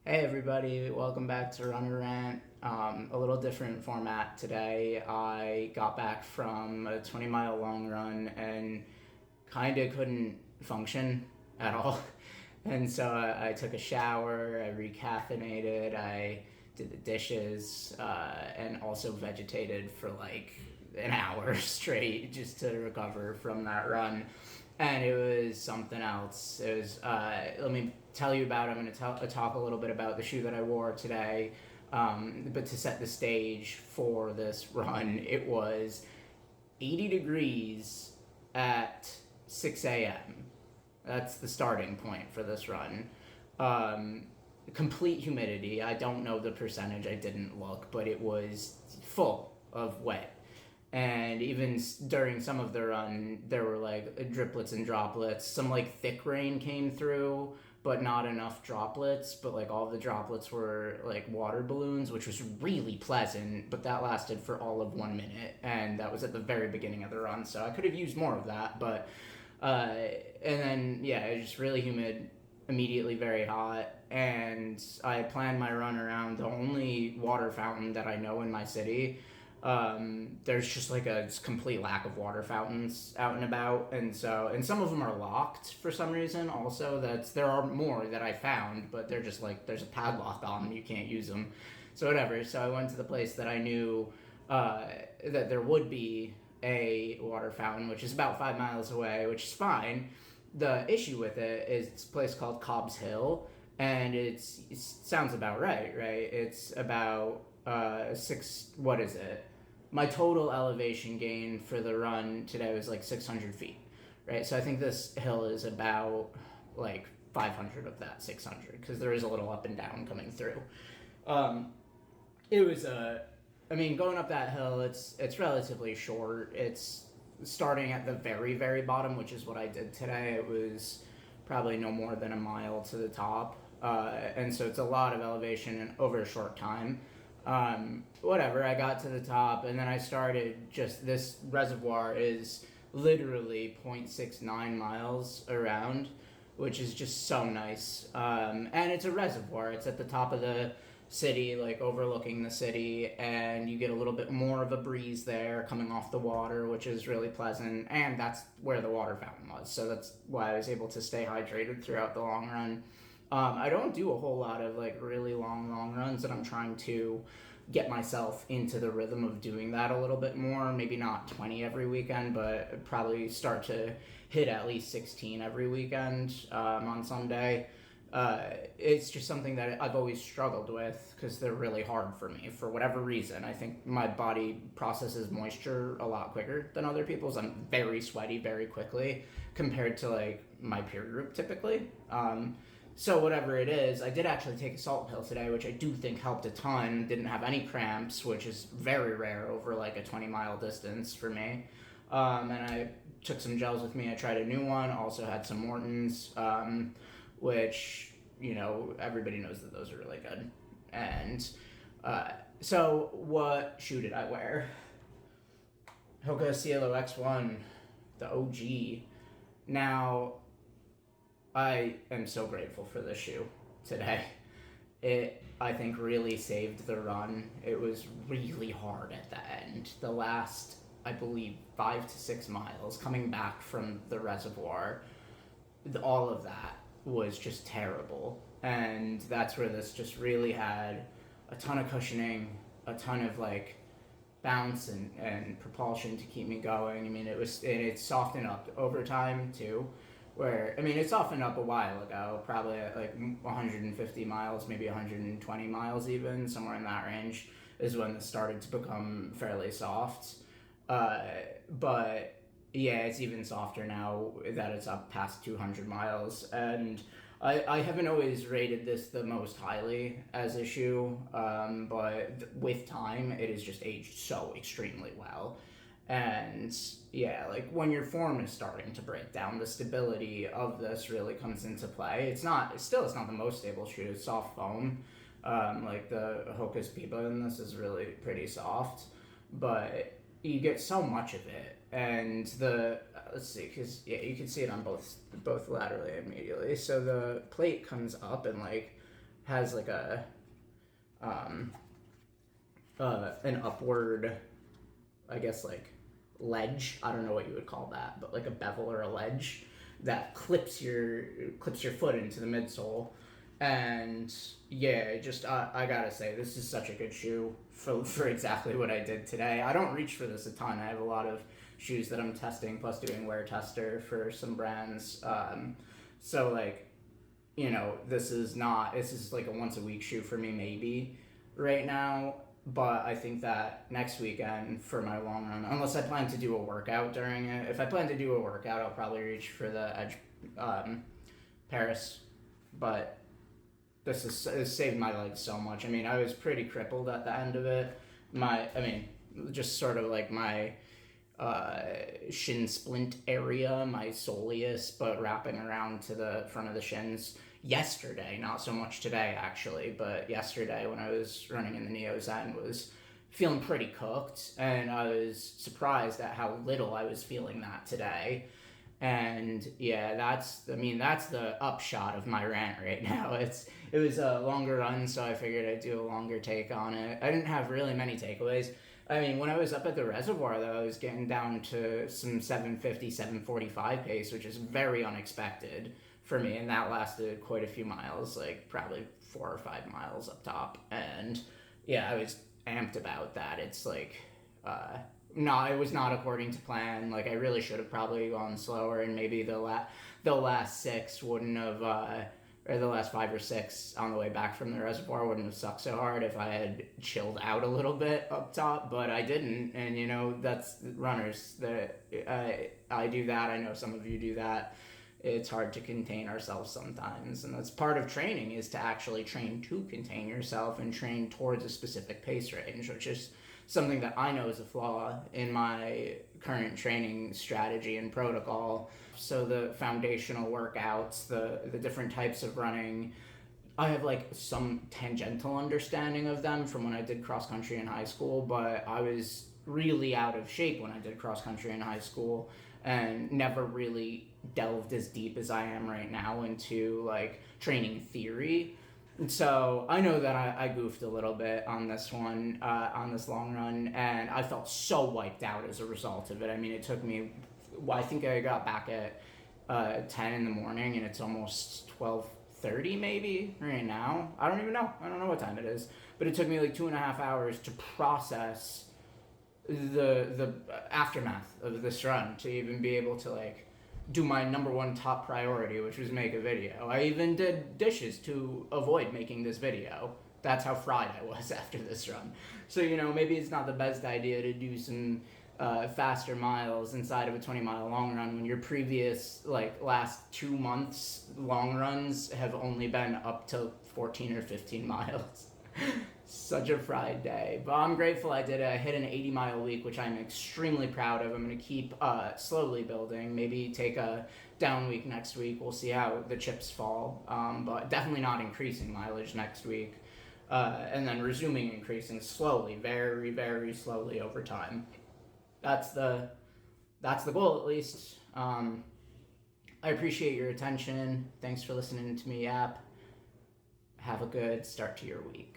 Hey everybody, welcome back to Rant. A little different format today. I got back from a 20-mile long run and kind of couldn't function at all. And so I took a shower, I recaffeinated, I did the dishes, and also vegetated for like an hour straight just to recover from that run. And it was something else. It was, let me tell you about it. I'm going to talk a little bit about the shoe that I wore today. But to set the stage for this run, it was 80 degrees at 6 a.m. That's the starting point for this run. Um, Complete humidity. I don't know the percentage, I didn't look, but it was full of wet. And even during some of the run, there were like driplets and droplets. Some like thick rain came through, but not enough droplets. But like all of the droplets were like water balloons, which was really pleasant. But that lasted for all of 1 minute, and that was at the very beginning of the run. So I could have used more of that, but and then yeah, it was just really humid, immediately very hot, and I planned my run around the only water fountain that I know in my city. There's just like a complete lack of water fountains out and about, and some of them are locked for some reason. Also, there are more that I found, but they're just like there's a padlock on them, you can't use them. So whatever. So I went to the place that I knew that there would be a water fountain, which is about 5 miles away, which is fine. The issue with it is it's a place called Cobb's Hill, and it sounds about right, right? It's about six. What is it? My total elevation gain for the run today was like 600 feet, right? So I think this hill is about like 500 of that 600 because there is a little up and down coming through. Um, it was I mean, going up that hill, it's relatively short. It's starting at the very very bottom, which is what I did today. It was probably no more than a mile to the top, and so it's a lot of elevation in over a short time. Whatever, I got to the top, and then I started just this reservoir is literally 0.69 miles around, which is just so nice. And it's a reservoir, it's at the top of the city, like overlooking the city, and you get a little bit more of a breeze there coming off the water, which is really pleasant. And that's where the water fountain was, so that's why I was able to stay hydrated throughout the long run. I don't do a whole lot of like really long runs, and I'm trying to get myself into the rhythm of doing that a little bit more. Maybe not 20 every weekend, but probably start to hit at least 16 every weekend on Sunday. It's just something that I've always struggled with because they're really hard for me for whatever reason. I think my body processes moisture a lot quicker than other people's. I'm very sweaty very quickly compared to like my peer group typically. So whatever it is, I did actually take a salt pill today, which I do think helped a ton. Didn't have any cramps, which is very rare over like a 20-mile distance for me. And I took some gels with me. I tried a new one. Also had some Morton's, which everybody knows that those are really good. And so what shoe did I wear? Hoka Cielo X1, the OG. Now I am so grateful for this shoe today. It, I think, really saved the run. It was really hard at the end. The last, I believe, 5 to 6 miles coming back from the reservoir, all of that was just terrible. And that's where this just really had a ton of cushioning, a ton of like bounce and propulsion to keep me going. I mean, it softened up over time too, where I mean it softened up a while ago, probably at like 150 miles, maybe 120 miles, even somewhere in that range is when this started to become fairly soft. Uh, but yeah, it's even softer now that it's up past 200 miles, and I haven't always rated this the most highly as a shoe, but with time, it has just aged so extremely well. And yeah, like when your form is starting to break down, the stability of this really comes into play. It's not the most stable shoe. It's soft foam. Like the Hoka's Pipa in this is really pretty soft, but you get so much of it. And let's see, because yeah, you can see it on both laterally and medially. So the plate comes up and like has like a um, an upward, I guess, like ledge. I don't know what you would call that, but like a bevel or a ledge that clips your foot into the midsole. And yeah, just I gotta say, this is such a good shoe for exactly what I did today. I don't reach for this a ton. I have a lot of shoes that I'm testing, plus doing wear tester for some brands. So like, this is like a once a week shoe for me maybe right now. But I think that next weekend for my long run, unless I plan to do a workout during it, if I plan to do a workout, I'll probably reach for the Edge Paris. But this saved my legs so much. I mean, I was pretty crippled at the end of it. Just sort of like my shin splint area, my soleus, but wrapping around to the front of the shins yesterday, not so much today actually, but yesterday when I was running in the Neo Zen was feeling pretty cooked, and I was surprised at how little I was feeling that today. And yeah, that's the upshot of my rant right now. It was a longer run, so I figured I'd do a longer take on it. I didn't have really many takeaways. I mean, when I was up at the reservoir, though, I was getting down to some 750, 745 pace, which is very unexpected for me, and that lasted quite a few miles, like probably 4 or 5 miles up top. And yeah, I was amped about that. It's like, no, it was not according to plan. Like, I really should have probably gone slower, and maybe the last 6 wouldn't have, or the last 5 or 6 on the way back from the reservoir wouldn't have sucked so hard if I had chilled out a little bit up top, but I didn't. And that's runners. I do that. I know some of you do that. It's hard to contain ourselves sometimes, and that's part of training, is to actually train to contain yourself and train towards a specific pace range, which is something that I know is a flaw in my current training strategy and protocol. So the foundational workouts, the different types of running, I have like some tangential understanding of them from when I did cross country in high school, but I was really out of shape when I did cross country in high school and never really delved as deep as I am right now into like training theory. And so I know that I goofed a little bit on this one, on this long run, and I felt so wiped out as a result of it. I mean, it took me, I think I got back at 10 in the morning, and it's almost 12:30 maybe right now. I don't even know. I don't know what time it is. But it took me like 2.5 hours to process the aftermath of this run, to even be able to like do my number one top priority, which was make a video. I even did dishes to avoid making this video. That's how fried I was after this run. So maybe it's not the best idea to do some faster miles inside of a 20-mile long run when your previous like last 2 months long runs have only been up to 14 or 15 miles. Such a fried day, but I'm grateful I did it. I hit an 80-mile week, which I'm extremely proud of. I'm going to keep slowly building, maybe take a down week next week. We'll see how the chips fall, but definitely not increasing mileage next week, and then resuming increasing slowly, very, very slowly over time. That's the goal, at least. I appreciate your attention. Thanks for listening to me yap. Have a good start to your week.